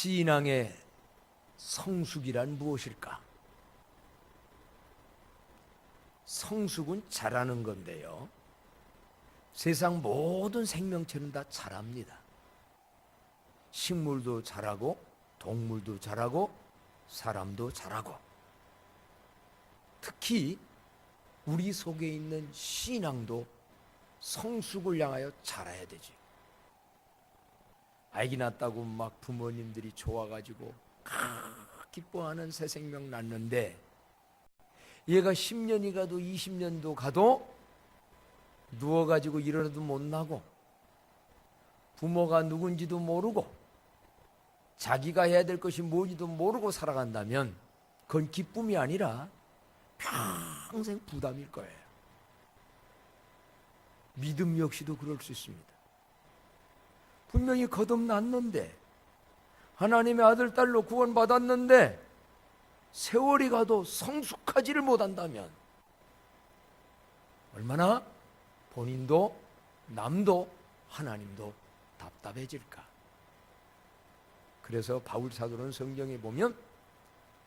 신앙의 성숙이란 무엇일까? 성숙은 자라는 건데요, 세상 모든 생명체는 다 자랍니다. 식물도 자라고 동물도 자라고 사람도 자라고, 특히 우리 속에 있는 신앙도 성숙을 향하여 자라야 되지. 아기 낳았다고 막 부모님들이 좋아가지고 기뻐하는 새 생명 낳는데, 얘가 10년이 가도 20년도 가도 누워가지고 일어나도 못 나고, 부모가 누군지도 모르고 자기가 해야 될 것이 뭔지도 모르고 살아간다면 그건 기쁨이 아니라 평생 부담일 거예요. 믿음 역시도 그럴 수 있습니다. 분명히 거듭났는데, 하나님의 아들 딸로 구원받았는데 세월이 가도 성숙하지를 못한다면 얼마나 본인도 남도 하나님도 답답해질까. 그래서 바울 사도는 성경에 보면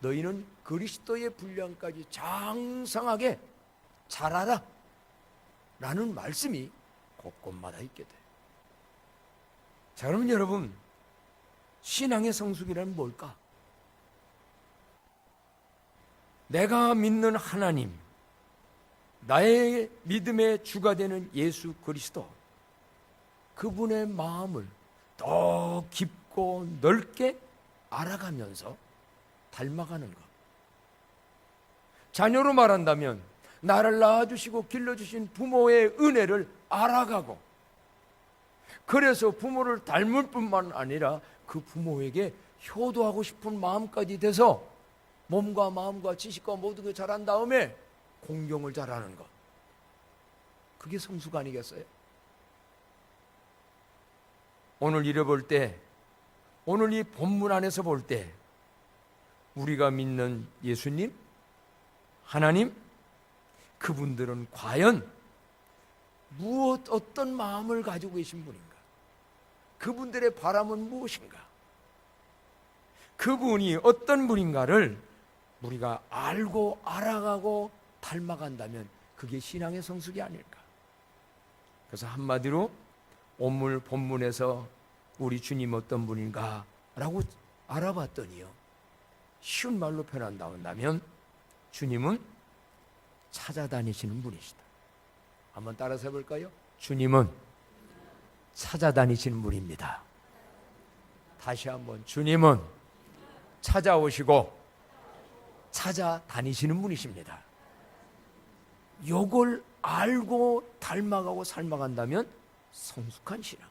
너희는 그리스도의 분량까지 장성하게 자라라 라는 말씀이 곳곳마다 있게 돼요. 자, 그러면 여러분, 신앙의 성숙이란 뭘까? 내가 믿는 하나님, 나의 믿음의 주가 되는 예수 그리스도, 그분의 마음을 더 깊고 넓게 알아가면서 닮아가는 것. 자녀로 말한다면 나를 낳아주시고 길러주신 부모의 은혜를 알아가고, 그래서 부모를 닮을 뿐만 아니라 그 부모에게 효도하고 싶은 마음까지 돼서 몸과 마음과 지식과 모든 걸 잘한 다음에 공경을 잘하는 것. 그게 성숙 아니겠어요? 오늘 읽어볼 때, 오늘 이 본문 안에서 볼 때 우리가 믿는 예수님, 하나님, 그분들은 과연 어떤 마음을 가지고 계신 분인가? 그분들의 바람은 무엇인가? 그분이 어떤 분인가를 우리가 알고 알아가고 닮아간다면 그게 신앙의 성숙이 아닐까. 그래서 한마디로 오늘 본문에서 우리 주님 어떤 분인가 라고 알아봤더니요, 쉬운 말로 표현한다면 주님은 찾아다니시는 분이시다. 한번 따라서 해볼까요? 주님은 찾아다니시는 분입니다. 다시 한번, 주님은 찾아오시고 찾아다니시는 분이십니다. 요걸 알고 닮아가고 삶아간다면 성숙한 신앙.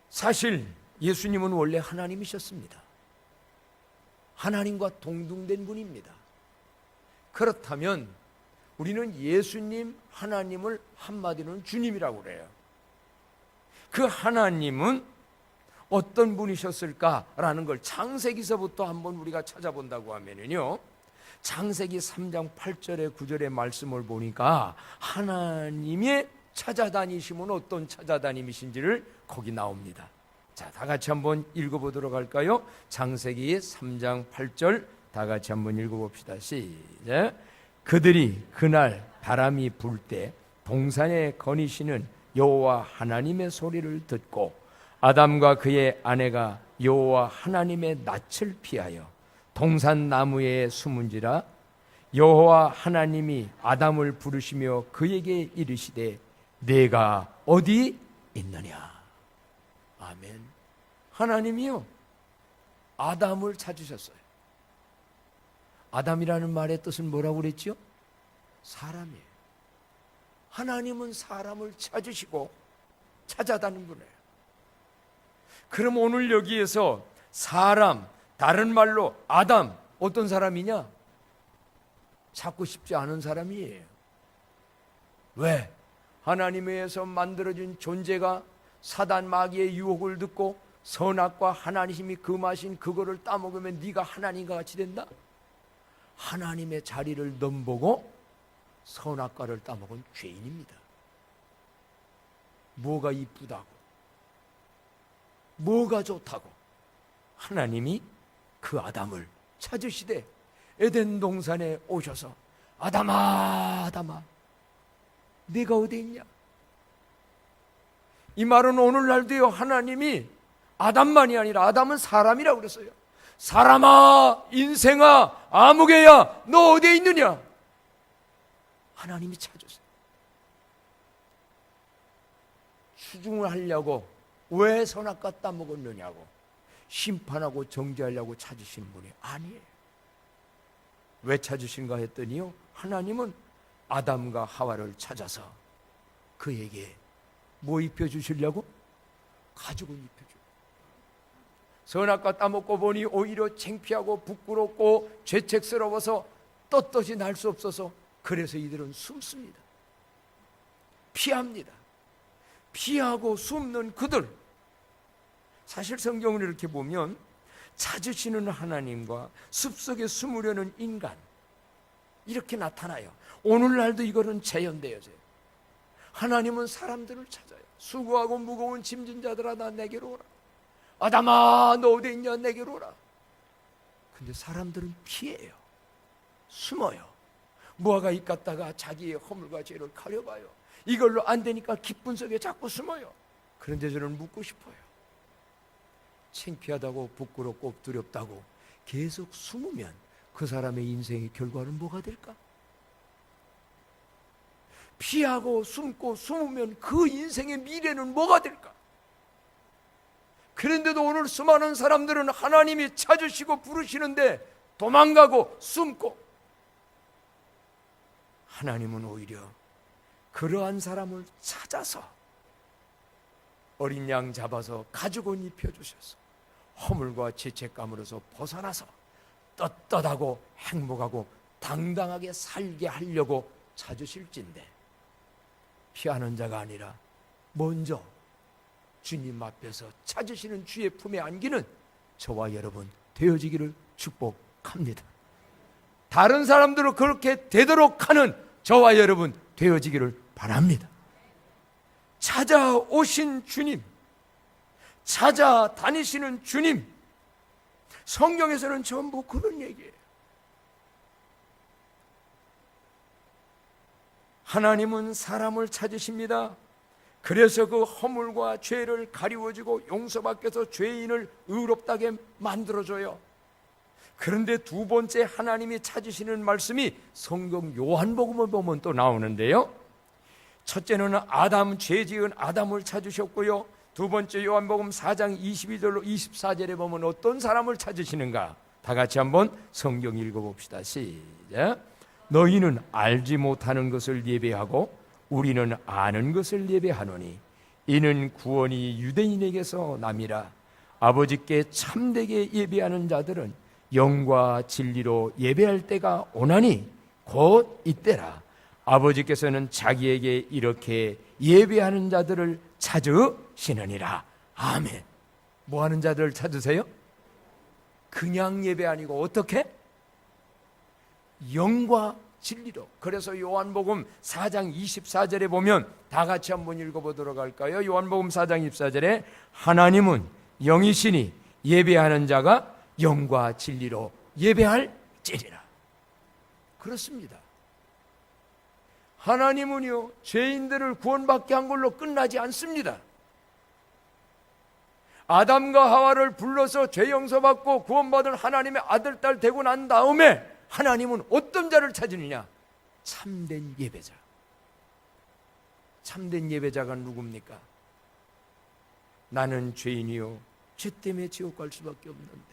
사실 예수님은 원래 하나님이셨습니다. 하나님과 동등된 분입니다. 그렇다면 우리는 예수님, 하나님을 한마디로는 주님이라고 그래요. 그 하나님은 어떤 분이셨을까라는 걸 창세기서부터 한번 우리가 찾아본다고 하면요, 창세기 3장 8절에 9절의 말씀을 보니까 하나님의 찾아다니심은 어떤 찾아다님이신지를 거기 나옵니다. 자, 다 같이 한번 읽어보도록 할까요? 창세기 3장 8절 다 같이 한번 읽어봅시다. 시작. 그들이 그날 바람이 불 때 동산에 거니시는 여호와 하나님의 소리를 듣고 아담과 그의 아내가 여호와 하나님의 낯을 피하여 동산 나무에 숨은지라. 여호와 하나님이 아담을 부르시며 그에게 이르시되 내가 어디 있느냐. 아멘. 하나님이요, 아담을 찾으셨어요. 아담이라는 말의 뜻은 뭐라고 그랬죠? 사람이에요. 하나님은 사람을 찾으시고 찾아다니는 분이에요. 그럼 오늘 여기에서 사람, 다른 말로 아담, 어떤 사람이냐? 찾고 싶지 않은 사람이에요. 왜? 하나님에 의해서 만들어진 존재가 사단 마귀의 유혹을 듣고 선악과 하나님이 금하신 그거를 따먹으면 네가 하나님과 같이 된다? 하나님의 자리를 넘보고 선악과를 따먹은 죄인입니다. 뭐가 이쁘다고, 뭐가 좋다고? 하나님이 그 아담을 찾으시되 에덴 동산에 오셔서 아담아 아담아 네가 어디 있냐? 이 말은 오늘날도요, 하나님이 아담만이 아니라 아담은 사람이라고 그랬어요. 사람아, 인생아, 아무개야, 너 어디에 있느냐? 하나님이 찾으세요. 추중을 하려고 왜 선악과 따먹었느냐고 심판하고 정죄하려고 찾으시는 분이 아니에요. 왜 찾으신가 했더니요, 하나님은 아담과 하와를 찾아서 그에게 뭐 입혀주시려고? 가죽을 입혀줘요. 선악과 따먹고 보니 오히려 창피하고 부끄럽고 죄책스러워서 떳떳이 날 수 없어서 그래서 이들은 숨습니다. 피합니다. 피하고 숨는 그들, 사실 성경을 이렇게 보면 찾으시는 하나님과 숲속에 숨으려는 인간, 이렇게 나타나요. 오늘날도 이거는 재현되어져요. 하나님은 사람들을 찾아요. 수고하고 무거운 짐진 자들아 나 내게로 오라. 아담아 너 어디 있냐 내게로 오라. 근데 사람들은 피해요. 숨어요. 무화과 잎 갖다가 자기의 허물과 죄를 가려봐요. 이걸로 안 되니까 기쁜 속에 자꾸 숨어요. 그런데 저는 묻고 싶어요. 창피하다고 부끄럽고 두렵다고 계속 숨으면 그 사람의 인생의 결과는 뭐가 될까? 피하고 숨고 숨으면 그 인생의 미래는 뭐가 될까? 그런데도 오늘 수많은 사람들은 하나님이 찾으시고 부르시는데 도망가고 숨고, 하나님은 오히려 그러한 사람을 찾아서 어린 양 잡아서 가죽옷 입혀주셔서 허물과 죄책감으로서 벗어나서 떳떳하고 행복하고 당당하게 살게 하려고 찾으실진데, 피하는 자가 아니라 먼저 주님 앞에서 찾으시는 주의 품에 안기는 저와 여러분 되어지기를 축복합니다. 다른 사람들은 그렇게 되도록 하는 저와 여러분 되어지기를 바랍니다. 찾아오신 주님, 찾아다니시는 주님, 성경에서는 전부 그런 얘기예요. 하나님은 사람을 찾으십니다. 그래서 그 허물과 죄를 가리워주고 용서받게서 죄인을 의롭다게 만들어줘요. 그런데 두 번째 하나님이 찾으시는 말씀이 성경 요한복음을 보면 또 나오는데요, 첫째는 아담, 죄지은 아담을 찾으셨고요, 두 번째 요한복음 4장 22절로 24절에 보면 어떤 사람을 찾으시는가? 다 같이 한번 성경 읽어봅시다. 시작. 너희는 알지 못하는 것을 예배하고 우리는 아는 것을 예배하노니 이는 구원이 유대인에게서 남이라. 아버지께 참되게 예배하는 자들은 영과 진리로 예배할 때가 오나니 곧 이때라. 아버지께서는 자기에게 이렇게 예배하는 자들을 찾으시느니라. 아멘. 뭐 하는 자들을 찾으세요? 그냥 예배 아니고 어떻게? 영과 진리로. 그래서 요한복음 4장 24절에 보면 다 같이 한번 읽어보도록 할까요? 요한복음 4장 24절에 하나님은 영이시니 예배하는 자가 영과 진리로 예배할지니라. 그렇습니다. 하나님은요, 죄인들을 구원받게 한 걸로 끝나지 않습니다. 아담과 하와를 불러서 죄 용서받고 구원받은 하나님의 아들, 딸 되고 난 다음에 하나님은 어떤 자를 찾으느냐? 참된 예배자. 참된 예배자가 누굽니까? 나는 죄인이요 죄 때문에 지옥 갈 수밖에 없는데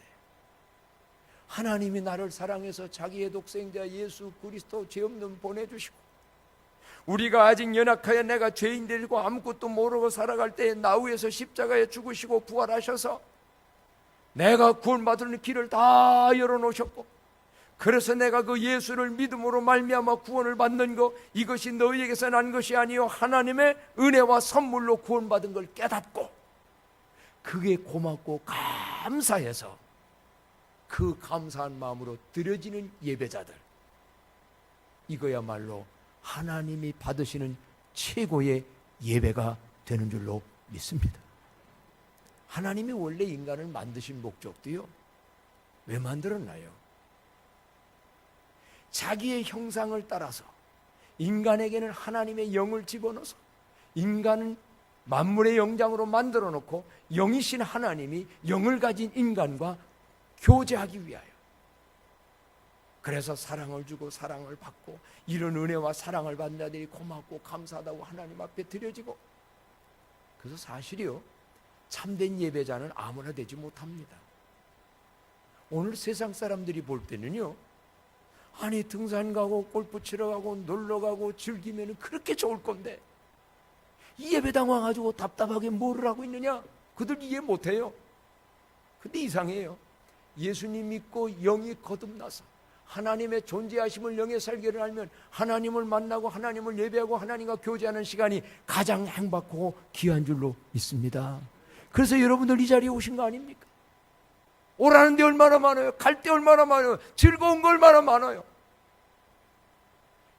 하나님이 나를 사랑해서 자기의 독생자 예수 그리스도 죄 없는 보내주시고, 우리가 아직 연약하여 내가 죄인 되고 아무것도 모르고 살아갈 때에 나 위해서 십자가에 죽으시고 부활하셔서 내가 구원받는 길을 다 열어놓으셨고, 그래서 내가 그 예수를 믿음으로 말미암아 구원을 받는 것, 이것이 너희에게서 난 것이 아니요 하나님의 은혜와 선물로 구원받은 걸 깨닫고 그게 고맙고 감사해서 그 감사한 마음으로 드려지는 예배자들, 이거야말로 하나님이 받으시는 최고의 예배가 되는 줄로 믿습니다. 하나님이 원래 인간을 만드신 목적도요, 왜 만들었나요? 자기의 형상을 따라서 인간에게는 하나님의 영을 집어넣어서 인간은 만물의 영장으로 만들어 놓고 영이신 하나님이 영을 가진 인간과 교제하기 위하여, 그래서 사랑을 주고 사랑을 받고, 이런 은혜와 사랑을 받는 자들이 고맙고 감사하다고 하나님 앞에 드려지고. 그래서 사실이요, 참된 예배자는 아무나 되지 못합니다. 오늘 세상 사람들이 볼 때는요, 아니 등산 가고 골프 치러 가고 놀러 가고 즐기면 그렇게 좋을 건데 이 예배당 와가지고 답답하게 뭐를 하고 있느냐, 그들 이해 못해요. 근데 이상해요. 예수님 믿고 영이 거듭나서 하나님의 존재하심을, 영의 살기를 알면 하나님을 만나고 하나님을 예배하고 하나님과 교제하는 시간이 가장 행복하고 귀한 줄로 믿습니다. 그래서 여러분들 이 자리에 오신 거 아닙니까? 오라는 데 얼마나 많아요. 갈 데 얼마나 많아요. 즐거운 거 얼마나 많아요.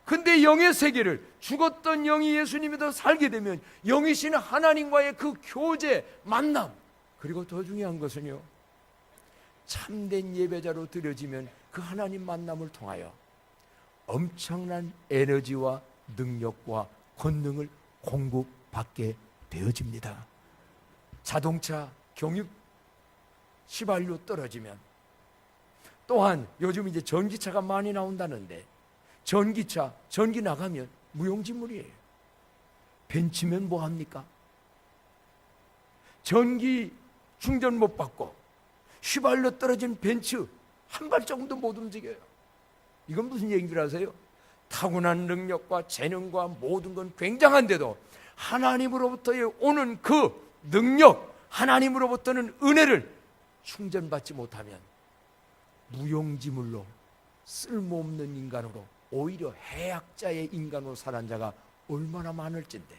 근데 영의 세계를, 죽었던 영이 예수님이 더 살게 되면 영이신 하나님과의 그 교제, 만남, 그리고 더 중요한 것은요, 참된 예배자로 드려지면 그 하나님 만남을 통하여 엄청난 에너지와 능력과 권능을 공급받게 되어집니다. 자동차 경유 휘발유 떨어지면, 또한 요즘 이제 전기차가 많이 나온다는데, 전기차, 전기 나가면 무용지물이에요. 벤치면 뭐합니까? 전기 충전 못 받고 휘발유 떨어진 벤츠 한 발자국도 못 움직여요. 이건 무슨 얘기인 줄 아세요? 타고난 능력과 재능과 모든 건 굉장한데도 하나님으로부터 오는 그 능력, 하나님으로부터는 은혜를 충전받지 못하면 무용지물로, 쓸모없는 인간으로, 오히려 해악자의 인간으로 살아난 자가 얼마나 많을진데,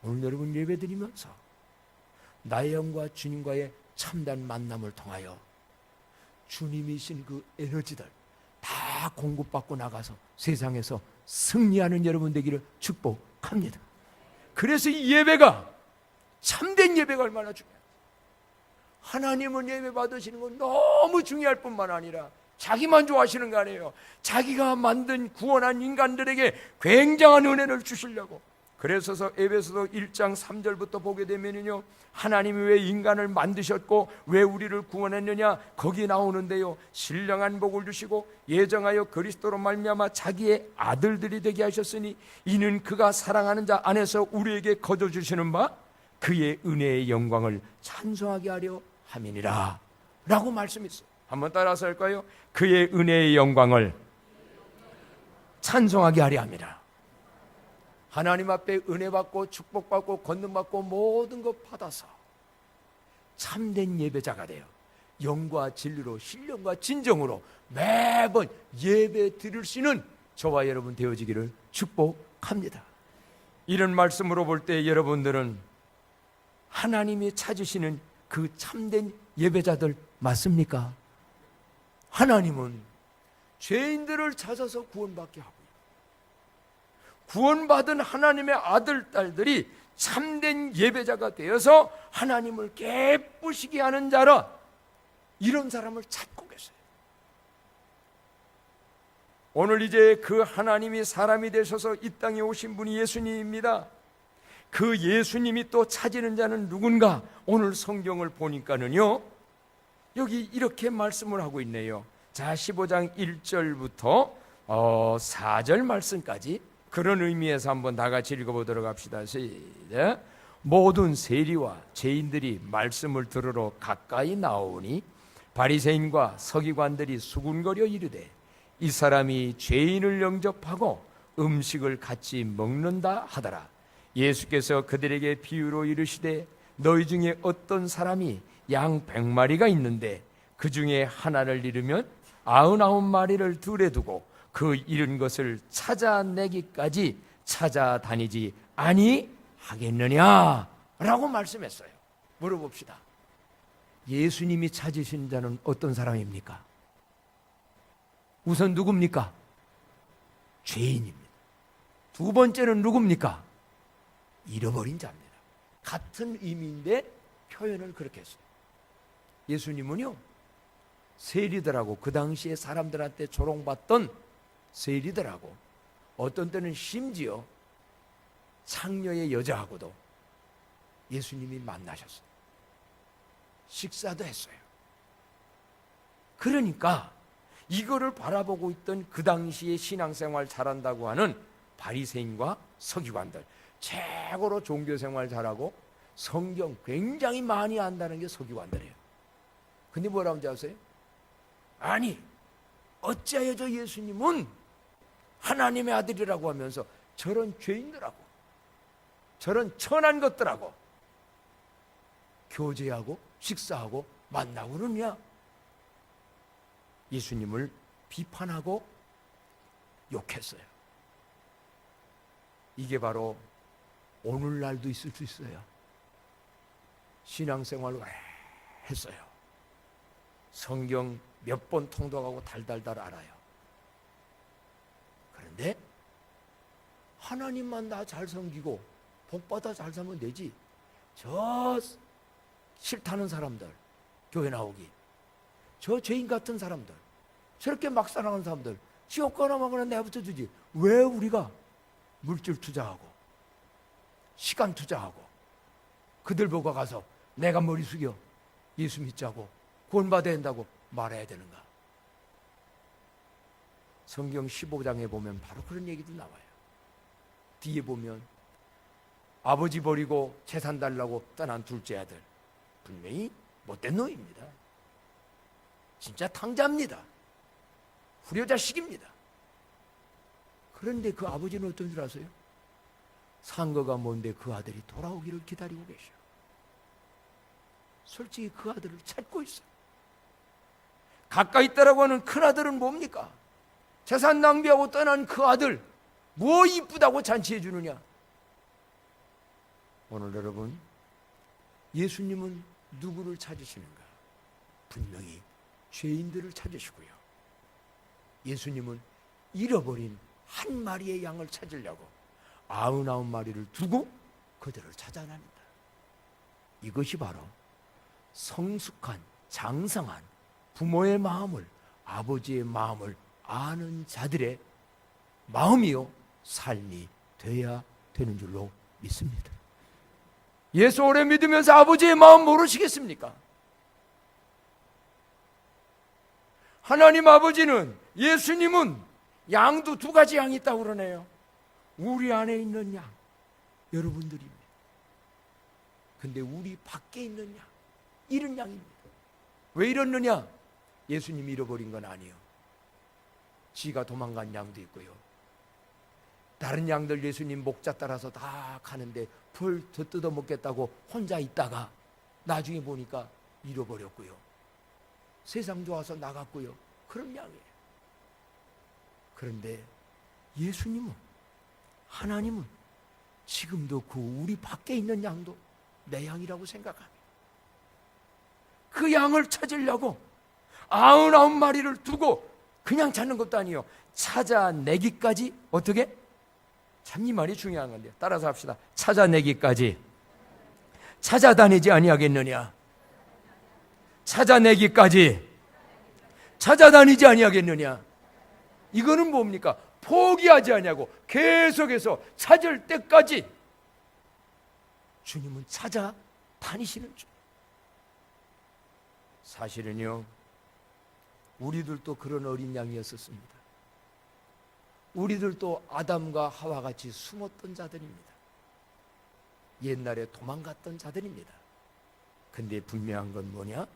오늘 여러분 예배드리면서 나의 영과 주님과의 참된 만남을 통하여 주님이신 그 에너지들 다 공급받고 나가서 세상에서 승리하는 여러분 되기를 축복합니다. 그래서 이 예배가, 참된 예배가 얼마나 중요해요. 하나님은 예배 받으시는 건 너무 중요할 뿐만 아니라 자기만 좋아하시는 거 아니에요. 자기가 만든 구원한 인간들에게 굉장한 은혜를 주시려고. 그래서 에베소서 1장 3절부터 보게 되면요, 하나님이 왜 인간을 만드셨고 왜 우리를 구원했느냐, 거기 나오는데요, 신령한 복을 주시고 예정하여 그리스도로 말미암아 자기의 아들들이 되게 하셨으니 이는 그가 사랑하는 자 안에서 우리에게 거저 주시는 바 그의 은혜의 영광을 찬송하게 하려 함이니라 라고 말씀했어요. 한번 따라서 할까요? 그의 은혜의 영광을 찬송하게 하려 함이라. 하나님 앞에 은혜 받고 축복받고 권능받고 모든 것 받아서 참된 예배자가 되어 영과 진리로 신령과 진정으로 매번 예배 드릴 수 있는 저와 여러분 되어지기를 축복합니다. 이런 말씀으로 볼 때 여러분들은 하나님이 찾으시는 그 참된 예배자들 맞습니까? 하나님은 죄인들을 찾아서 구원받게 하고, 구원받은 하나님의 아들, 딸들이 참된 예배자가 되어서 하나님을 기쁘시게 하는 자라, 이런 사람을 찾고 계세요. 오늘 이제 그 하나님이 사람이 되셔서 이 땅에 오신 분이 예수님입니다. 그 예수님이 또 찾는 자는 누군가? 오늘 성경을 보니까는요, 여기 이렇게 말씀을 하고 있네요. 자, 15장 1절부터 4절 말씀까지 그런 의미에서 한번 다 같이 읽어보도록 합시다. 시작. 모든 세리와 죄인들이 말씀을 들으러 가까이 나오니 바리새인과 서기관들이 수군거려 이르되 이 사람이 죄인을 영접하고 음식을 같이 먹는다 하더라. 예수께서 그들에게 비유로 이르시되 너희 중에 어떤 사람이 양 100마리가 있는데 그 중에 하나를 잃으면 99마리를 들에 두고 그 잃은 것을 찾아내기까지 찾아다니지 아니하겠느냐 라고 말씀했어요. 물어봅시다. 예수님이 찾으신 자는 어떤 사람입니까? 우선 누굽니까? 죄인입니다. 두 번째는 누굽니까? 잃어버린 자입니다. 같은 의미인데 표현을 그렇게 했어요. 예수님은요, 세리들하고 그 당시에 사람들한테 조롱받던 세리들하고 어떤 때는 심지어 창녀의 여자하고도 예수님이 만나셨어요. 식사도 했어요. 그러니까 이거를 바라보고 있던 그 당시에 신앙생활 잘한다고 하는 바리새인과 서기관들, 최고로 종교생활 잘하고 성경 굉장히 많이 안다는 게 서기관들이에요. 근데 뭐라고 하는지 아세요? 아니, 어찌하여 저 예수님은 하나님의 아들이라고 하면서 저런 죄인들하고 저런 천한 것들하고 교제하고 식사하고 만나고 그러냐? 예수님을 비판하고 욕했어요. 이게 바로 오늘날도 있을 수 있어요. 신앙생활 오래 했어요. 성경 몇 번 통독하고 달달달 알아요. 그런데 하나님만 나 잘 섬기고 복받아 잘 살면 되지, 저 싫다는 사람들, 교회 나오기, 저 죄인 같은 사람들, 저렇게 막 살아가는 사람들 지옥 가나 마거나 내버려 두지, 왜 우리가 물질 투자하고 시간 투자하고 그들 보고 가서 내가 머리 숙여 예수 믿자고 구원받아야 된다고 말해야 되는가? 성경 15장에 보면 바로 그런 얘기도 나와요. 뒤에 보면 아버지 버리고 재산 달라고 떠난 둘째 아들, 분명히 못된 놈입니다. 진짜 탕자입니다. 후려자식입니다. 그런데 그 아버지는 어떤 줄 아세요? 상거가 뭔데 그 아들이 돌아오기를 기다리고 계셔. 솔직히 그 아들을 찾고 있어요. 가까이 있다라고 하는 큰 아들은 뭡니까? 재산 낭비하고 떠난 그 아들, 뭐 이쁘다고 잔치해 주느냐? 오늘 여러분, 예수님은 누구를 찾으시는가? 분명히 죄인들을 찾으시고요. 예수님은 잃어버린 한 마리의 양을 찾으려고 99마리를 두고 그들을 찾아납니다. 이것이 바로 성숙한, 장성한 부모의 마음을, 아버지의 마음을 아는 자들의 마음이요, 삶이 돼야 되는 줄로 믿습니다. 예수 오래 믿으면서 아버지의 마음 모르시겠습니까? 하나님 아버지는, 예수님은 양도 두 가지 양이 있다고 그러네요. 우리 안에 있는 양, 여러분들입니다. 근데 우리 밖에 있는 양, 이런 양입니다. 왜 이렇느냐? 예수님이 잃어버린 건 아니에요. 지가 도망간 양도 있고요. 다른 양들 예수님 목자 따라서 다 가는데 풀 더 뜯어먹겠다고 혼자 있다가 나중에 보니까 잃어버렸고요. 세상 좋아서 나갔고요. 그런 양이에요. 그런데 예수님은, 하나님은 지금도 그 우리 밖에 있는 양도 내 양이라고 생각합니다. 그 양을 찾으려고 99마리를 두고 그냥 찾는 것도 아니에요. 찾아내기까지 어떻게? 참 이 말이 중요한 건데 따라서 합시다. 찾아내기까지 찾아다니지 아니하겠느냐? 찾아내기까지 찾아다니지 아니하겠느냐? 이거는 뭡니까? 포기하지 아니하고 계속해서 찾을 때까지 주님은 찾아다니시는 줄. 사실은요, 우리들도 그런 어린 양이었었습니다. 우리들도 아담과 하와 같이 숨었던 자들입니다. 옛날에 도망갔던 자들입니다. 근데 분명한 건 뭐냐?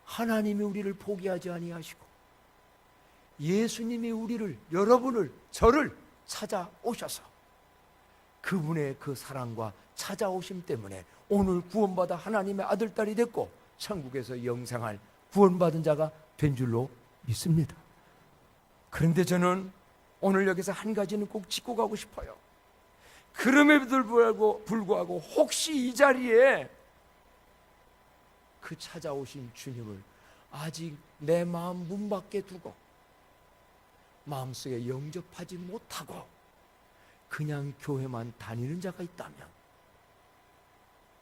하나님이 우리를 포기하지 아니하시고 예수님이 우리를, 여러분을, 저를 찾아오셔서 그분의 그 사랑과 찾아오심 때문에 오늘 구원받아 하나님의 아들, 딸이 됐고 천국에서 영생할 구원받은 자가 된 줄로 믿습니다. 그런데 저는 오늘 여기서 한 가지는 꼭 짚고 가고 싶어요. 그럼에도 불구하고 혹시 이 자리에 그 찾아오신 주님을 아직 내 마음 문 밖에 두고 마음속에 영접하지 못하고 그냥 교회만 다니는 자가 있다면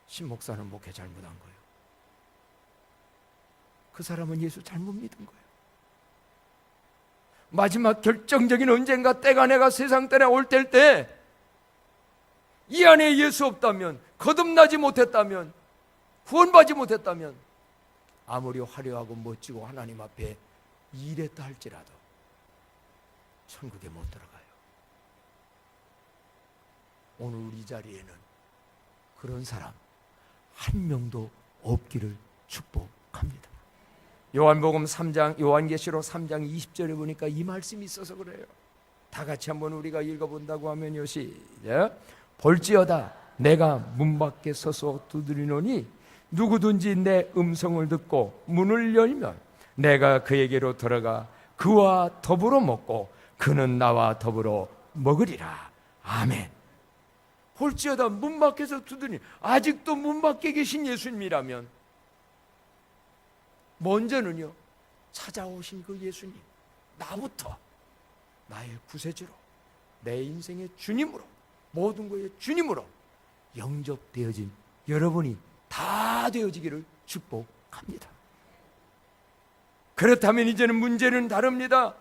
신 목사는 목회 잘못한 거예요. 그 사람은 예수 잘못 믿은 거예요. 마지막 결정적인 언젠가 때가 내가 세상 때에 올 때 이 안에 예수 없다면, 거듭나지 못했다면, 구원받지 못했다면 아무리 화려하고 멋지고 하나님 앞에 일했다 할지라도 천국에 못 들어가요. 오늘 이 자리에는 그런 사람 한 명도 없기를 축복합니다. 요한복음 3장, 요한계시록 3장 20절에 보니까 이 말씀이 있어서 그래요. 다 같이 한번 우리가 읽어본다고 하면요, 시작. 볼지어다 내가 문 밖에 서서 두드리노니 누구든지 내 음성을 듣고 문을 열면 내가 그에게로 들어가 그와 더불어 먹고 그는 나와 더불어 먹으리라. 아멘. 볼지어다 문 밖에서 두드리니, 아직도 문 밖에 계신 예수님이라면 먼저는요, 찾아오신 그 예수님, 나부터 나의 구세주로, 내 인생의 주님으로, 모든 것의 주님으로 영접되어진 여러분이 다 되어지기를 축복합니다. 그렇다면 이제는 문제는 다릅니다.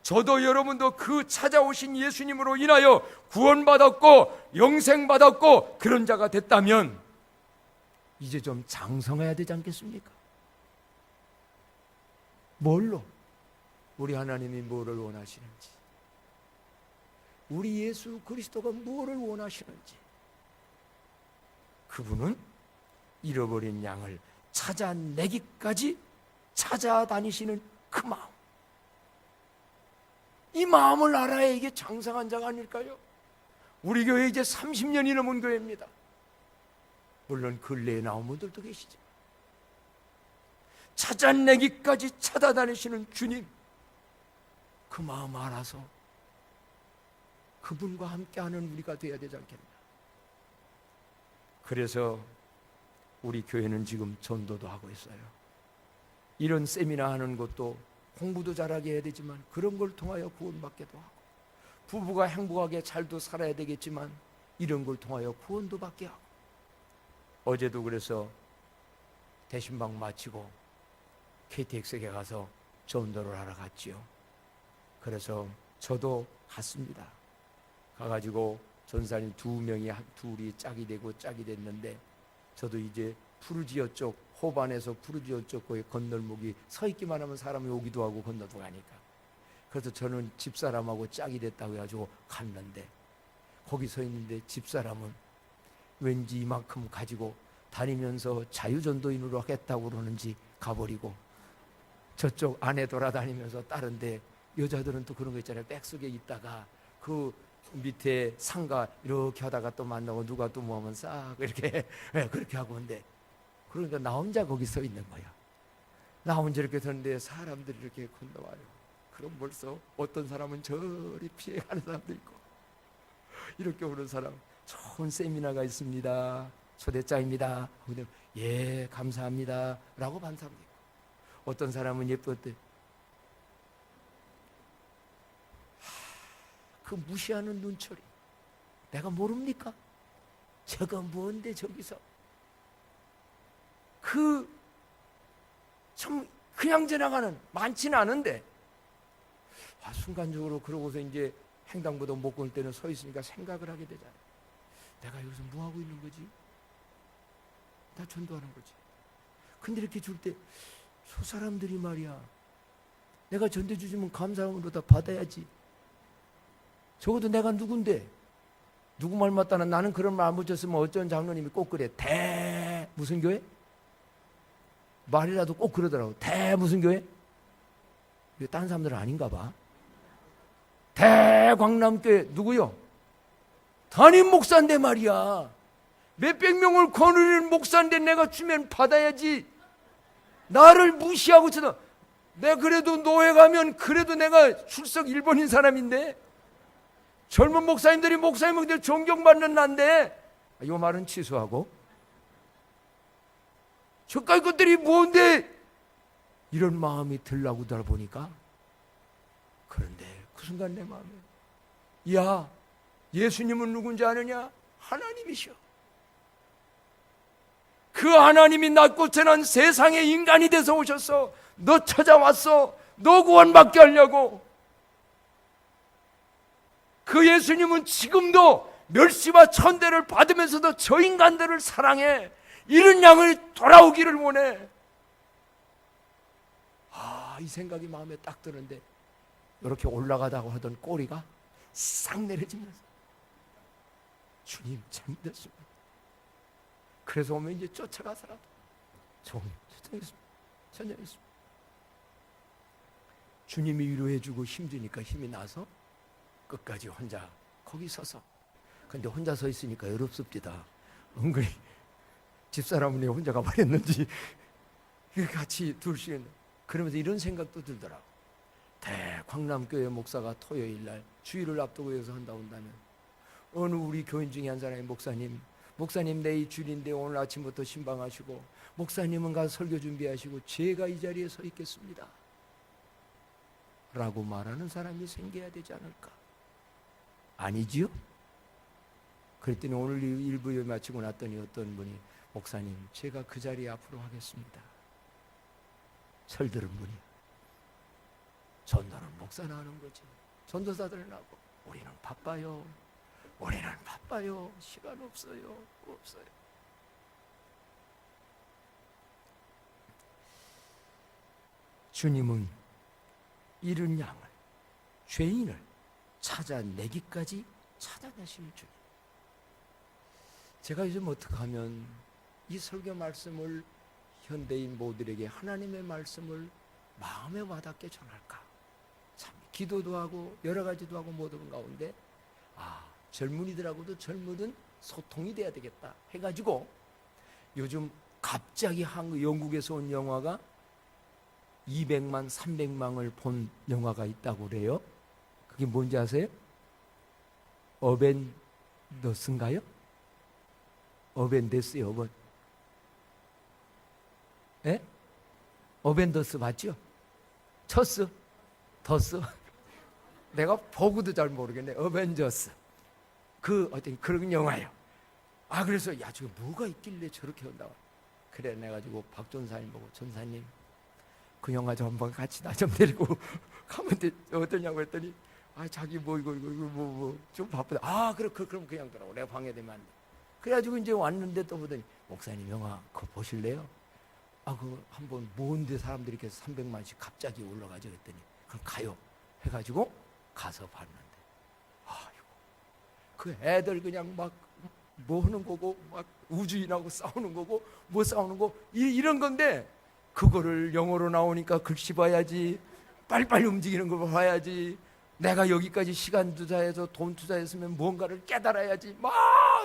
저도 여러분도 그 찾아오신 예수님으로 인하여 구원받았고 영생받았고 그런 자가 됐다면 이제 좀 장성해야 되지 않겠습니까? 뭘로? 우리 하나님이 뭐를 원하시는지, 우리 예수 그리스도가 뭐를 원하시는지, 그분은 잃어버린 양을 찾아내기까지 찾아다니시는 그 마음, 이 마음을 알아야 이게 장성한 자가 아닐까요? 우리 교회 이제 30년이 넘은 교회입니다. 물론 근래에 나온 분들도 계시죠. 찾아내기까지 찾아다니시는 주님, 그 마음 알아서 그분과 함께하는 우리가 되어야 되지 않겠나. 그래서 우리 교회는 지금 전도도 하고 있어요. 이런 세미나 하는 것도 공부도 잘하게 해야 되지만 그런 걸 통하여 구원받기도 하고, 부부가 행복하게 잘도 살아야 되겠지만 이런 걸 통하여 구원도 받게 하고. 어제도 그래서 대신방 마치고 KTX에 가서 전도를 하러 갔지요. 그래서 저도 갔습니다. 가가지고 전사님 둘이 짝이 되고 짝이 됐는데, 저도 이제 푸르지어 쪽, 호반에서 푸르지어 쪽 거기 건널목이 서 있기만 하면 사람이 오기도 하고 건너도 가니까, 그래서 저는 집사람하고 짝이 됐다고 해가지고 갔는데, 거기 서 있는데 집사람은 왠지 이만큼 가지고 다니면서 자유전도인으로 하겠다고 그러는지 가버리고, 저쪽 안에 돌아다니면서 다른데 여자들은 또 그런 거 있잖아요. 백석에 있다가 그 밑에 상가 이렇게 하다가 또 만나고 누가 또 뭐 하면 싹 이렇게 그렇게 하고. 근데 그러니까 나 혼자 거기 서 있는 거야. 나 혼자 이렇게 서는데 사람들이 이렇게 건너와요. 그럼 벌써 어떤 사람은 저리 피해가는 사람도 있고, 이렇게 오는 사람, 좋은 세미나가 있습니다, 초대장입니다, 예 감사합니다 라고 반 사람도 있고, 어떤 사람은 예뻤대. 그 무시하는 눈초리, 내가 모릅니까? 저거 뭔데 저기서 참 그냥 지나가는, 많지는 않은데 순간적으로 그러고서 이제 횡단보도 못 걸 때는 서 있으니까 생각을 하게 되잖아요. 내가 여기서 뭐 하고 있는 거지? 나 전도하는 거지. 근데 이렇게 줄 때 저 사람들이 말이야, 내가 전대 주시면 감사함으로 다 받아야지. 적어도 내가 누군데, 누구 말 맞다나 나는 그런 말 안 붙였으면 어쩐 장로님이 꼭 그래. 무슨 교회? 말이라도 꼭 그러더라고. 무슨 교회? 이게 다른 사람들은 아닌가 봐. 대광남교회 누구요? 담임 목사인데 말이야. 몇백 명을 거느리는 목사인데 내가 주면 받아야지. 나를 무시하고 쳐다. 내가 그래도 노회 가면 그래도 내가 출석 1번인 사람인데, 젊은 목사님들이 목사님들 존경받는 난데, 이 말은 취소하고, 저까지 것들이 뭔데 이런 마음이 들라고 보니까, 그런데 그 순간 내 마음에, 야 예수님은 누군지 아느냐? 하나님이셔. 그 하나님이 낮고 태어난 세상에 인간이 돼서 오셨어. 너 찾아왔어. 너 구원받게 하려고. 그 예수님은 지금도 멸시와 천대를 받으면서도 저 인간들을 사랑해. 이런 양을 돌아오기를 원해. 이 생각이 마음에 딱 드는데 이렇게 올라가다고 하던 꼬리가 싹 내려지면서 주님 잘못했습니다. 그래서 오면 이제 쫓아가서라도 조금 천천히 주님이 위로해주고 힘주니까 힘이 나서 끝까지 혼자 거기 서서. 근데 혼자 서 있으니까 어렵습니다. 은근히 집사람은 왜 혼자 가버렸는지 같이 둘씩. 그러면서 이런 생각도 들더라고. 광남교회 목사가 토요일날 주일을 앞두고 여기서 한다면 어느 우리 교인 중에 한 사람이 목사님 내일 주일인데 오늘 아침부터 신방하시고 목사님은 가서 설교 준비하시고 제가 이 자리에 서 있겠습니다 라고 말하는 사람이 생겨야 되지 않을까? 아니지요? 그랬더니 오늘 일부에 마치고 났더니 어떤 분이 목사님 제가 그 자리에 앞으로 하겠습니다. 철들은 분이 전도는 목사나 하는 거지. 전도사들은 하고 우리는 바빠요. 시간 없어요. 주님은 이른 양을, 죄인을 찾아내기까지 찾아내시는 주님. 제가 요즘 어떻게 하면 이 설교 말씀을 현대인 모두에게 하나님의 말씀을 마음에 와닿게 전할까? 참 기도도 하고 여러 가지도 하고 모든 가운데 젊은이들하고도 젊은 소통이 돼야 되겠다 해가지고 요즘 갑자기 영국에서 온 영화가 200만, 300만을 본 영화가 있다고 그래요. 그게 뭔지 아세요? 어벤져스인가요? 어벤져스요. 예? 어벤져스 맞죠? 쳤어? 덧스? 내가 보고도 잘 모르겠네. 어벤져스. 어떤 그런 영화예요. 그래서 저게 뭐가 있길래 저렇게 한다고. 그래, 내가지고 박 전사님 보고 전사님 그 영화 좀 한번 같이 나 좀 데리고 가면 어떠냐고 했더니 자기 이거 좀 바쁘다. 그럼 그냥 들어오고 내가 방해되면 안 돼. 그래가지고 이제 왔는데 또 보더니 목사님 영화 그거 보실래요? 한번 뭔데 사람들이 이렇게 300만씩 갑자기 올라가죠 했더니 그럼 가요 해가지고 가서 봤는데 그 애들 그냥 막 뭐 하는 거고 막 우주인하고 싸우는 거고 뭐 싸우는 거 이런 건데 그거를 영어로 나오니까 글씨 봐야지, 빨리빨리 움직이는 걸 봐야지, 내가 여기까지 시간 투자해서 돈 투자했으면 뭔가를 깨달아야지 막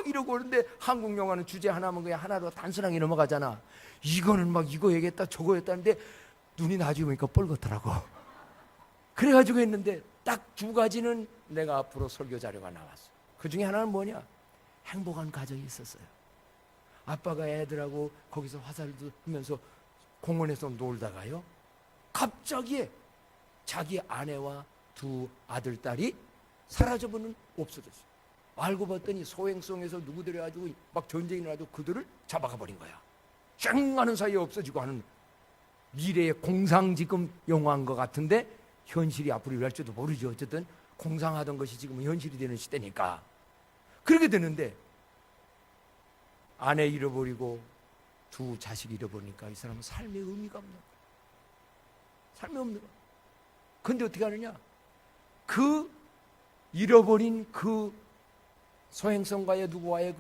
이러고 그러는데 한국 영화는 주제 하나면 그냥 하나로 단순하게 넘어가잖아. 이거는 막 이거 얘기했다 저거 했다는데 눈이 나중에 보니까 뻘겋더라고. 그래가지고 했는데 딱 2가지는 내가 앞으로 설교 자료가 나왔어. 그 중에 하나는 뭐냐? 행복한 가정이 있었어요. 아빠가 애들하고 거기서 화살도 하면서 공원에서 놀다가요 갑자기 자기 아내와 2 아들, 딸이 사라져버리는 없어졌어요. 알고 봤더니 소행성에서 누구 데려가지고 막 전쟁이 나도 그들을 잡아가 버린 거야. 쨍 하는 사이에 없어지고 하는 미래의 공상 지금 영화인 것 같은데 현실이 앞으로 일어날지도 모르죠. 어쨌든 공상하던 것이 지금 현실이 되는 시대니까 그렇게 되는데 아내 잃어버리고 2 자식 잃어버리니까 이 사람은 삶의 의미가 없는 거야. 삶이 없는 거야. 근데 어떻게 하느냐? 그 잃어버린 그 소행성과의 누구와의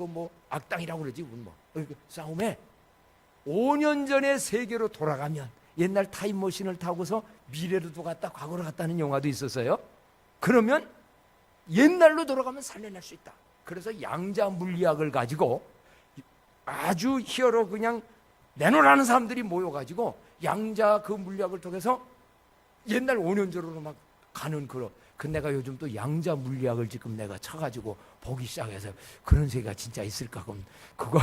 악당이라고 그러지 싸움에 5년 전의 세계로 돌아가면 옛날 타임머신을 타고서 미래로도 갔다 과거로 갔다는 영화도 있었어요. 그러면 옛날로 돌아가면 살려낼 수 있다. 그래서 양자 물리학을 가지고 아주 히어로 그냥 내놓으라는 사람들이 모여가지고 양자 그 물리학을 통해서 옛날 5년 전으로 막 가는 내가 요즘 또 양자 물리학을 지금 내가 쳐가지고 보기 시작해서 그런 세계가 진짜 있을까? 그럼 그거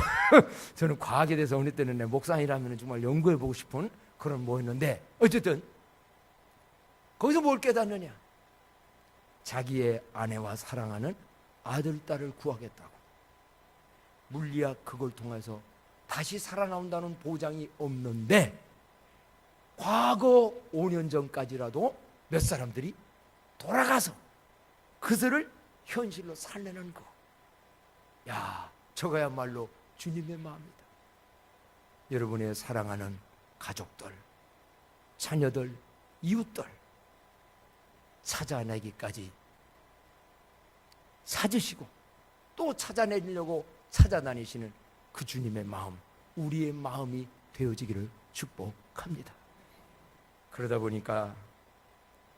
저는 과학에 대해서 어느 때는 내 목사이라면 정말 연구해보고 싶은 그런 뭐였는데 어쨌든 거기서 뭘 깨닫느냐? 자기의 아내와 사랑하는 아들, 딸을 구하겠다고 물리학 그걸 통해서 다시 살아나온다는 보장이 없는데 과거 5년 전까지라도 몇 사람들이 돌아가서 그들을 현실로 살려는 거. 야, 저거야말로 주님의 마음이다. 여러분의 사랑하는 가족들, 자녀들, 이웃들 찾아내기까지 찾으시고 또 찾아내려고 찾아다니시는 그 주님의 마음, 우리의 마음이 되어지기를 축복합니다. 그러다 보니까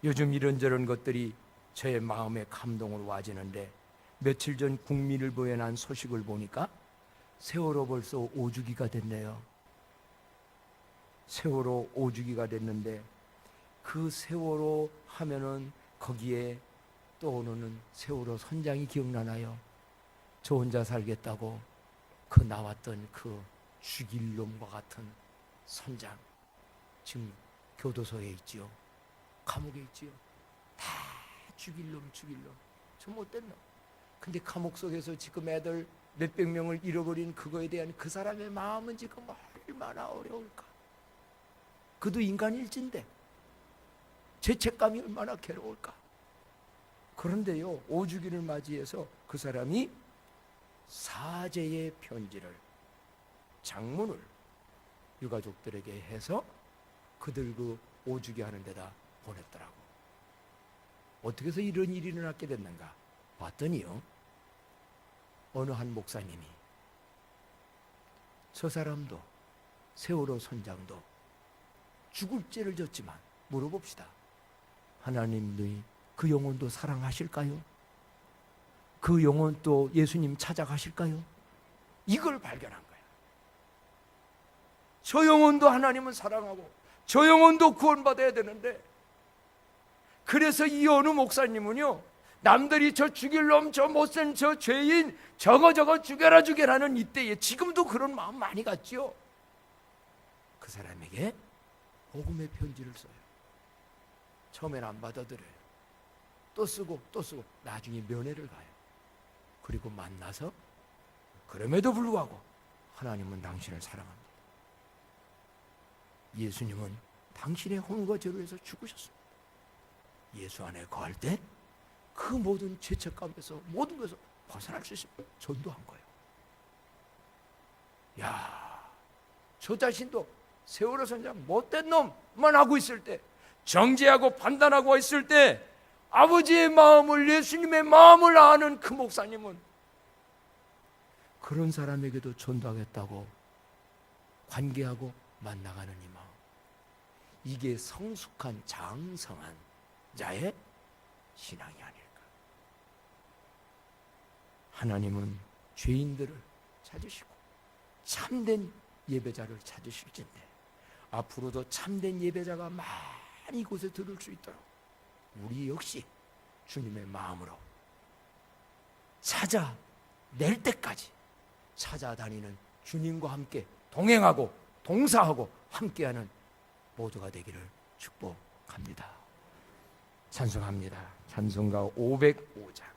요즘 이런저런 것들이 저의 마음에 감동을 와지는데, 며칠 전 국민일보에 난 소식을 보니까 세월호 벌써 5주기가 됐네요. 세월호 5주기가 됐는데 그 세월호 하면은 거기에 떠오르는 세월호 선장이 기억나나요? 저 혼자 살겠다고 그 나왔던 그 죽일 놈과 같은 선장, 지금 교도소에 있지요. 감옥에 있지요. 다 죽일 놈, 저 못된 놈. 근데 감옥 속에서 지금 애들 몇백 명을 잃어버린 그거에 대한 그 사람의 마음은 지금 얼마나 어려울까. 그도 인간일진데 죄책감이 얼마나 괴로울까. 그런데요, 5주기를 맞이해서 그 사람이 사죄의 편지를, 장문을 유가족들에게 해서 그들 그 5주기 하는 데다 보냈더라고. 어떻게 해서 이런 일이 일어났게 됐는가 봤더니요, 어느 한 목사님이 저 사람도 세월호 선장도 죽을 죄를 졌지만 물어봅시다. 하나님이 그 영혼도 사랑하실까요? 그 영혼도 예수님 찾아가실까요? 이걸 발견한 거야. 저 영혼도 하나님은 사랑하고 저 영혼도 구원받아야 되는데, 그래서 이 어느 목사님은요, 남들이 저 죽일 놈, 저 못생, 저 죄인, 저거 죽여라는 이때에 지금도 그런 마음 많이 갖지요. 그 사람에게 복음의 편지를 써요. 처음엔 안 받아들여요. 또 쓰고 나중에 면회를 가요. 그리고 만나서 그럼에도 불구하고 하나님은 당신을 사랑합니다. 예수님은 당신의 혼과 죄로 해서 죽으셨습니다. 예수 안에 거할 때 그 모든 죄책감에서, 모든 것에서 벗어날 수 있습니다. 전도한 거예요. 야, 저 자신도 세월호 선장 못된 놈만 하고 있을 때, 정죄하고 판단하고 있을 때 아버지의 마음을, 예수님의 마음을 아는 그 목사님은 그런 사람에게도 전도하겠다고 관계하고 만나가는 이 마음, 이게 성숙한 장성한 자의 신앙이 아닐까. 하나님은 죄인들을 찾으시고 참된 예배자를 찾으실진데, 앞으로도 참된 예배자가 많이 이곳에 들을 수 있도록 우리 역시 주님의 마음으로 찾아낼 때까지 찾아다니는, 주님과 함께 동행하고 동사하고 함께하는 모두가 되기를 축복합니다. 찬송합니다. 찬송가 505장.